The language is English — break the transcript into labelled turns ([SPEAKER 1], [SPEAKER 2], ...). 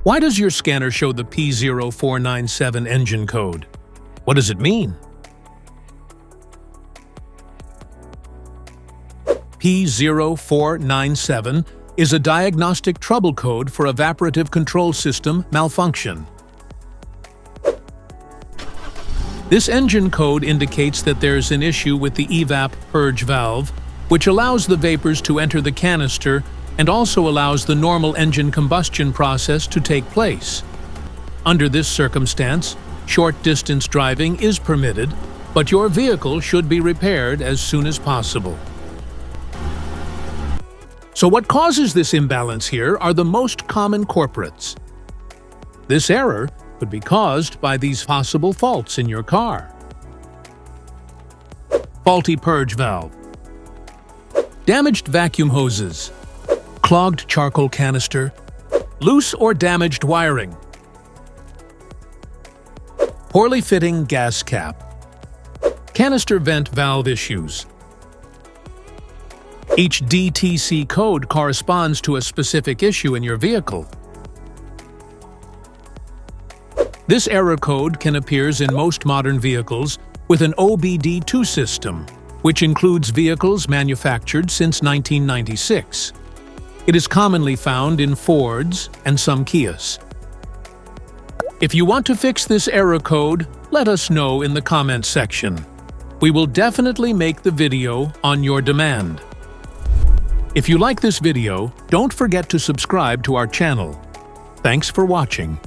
[SPEAKER 1] Why does your scanner show the P0497 engine code? What does it mean? P0497 is a diagnostic trouble code for evaporative control system malfunction. This engine code indicates that there's an issue with the EVAP Purge valve, which allows the vapors to enter the canister and also allows the normal engine combustion process to take place. Under this circumstance, short-distance driving is permitted, but your vehicle should be repaired as soon as possible. So what causes this imbalance here are the most common culprits. This error could be caused by these possible faults in your car. Faulty purge valve, damaged vacuum hoses, clogged charcoal canister, loose or damaged wiring, poorly fitting gas cap, canister vent valve issues. Each DTC code corresponds to a specific issue in your vehicle. This error code can appear in most modern vehicles with an OBD2 system, which includes vehicles manufactured since 1996. It is commonly found in Fords and some Kias. If you want to fix this error code, let us know in the comments section. We will definitely make the video on your demand. If you like this video, don't forget to subscribe to our channel. Thanks for watching.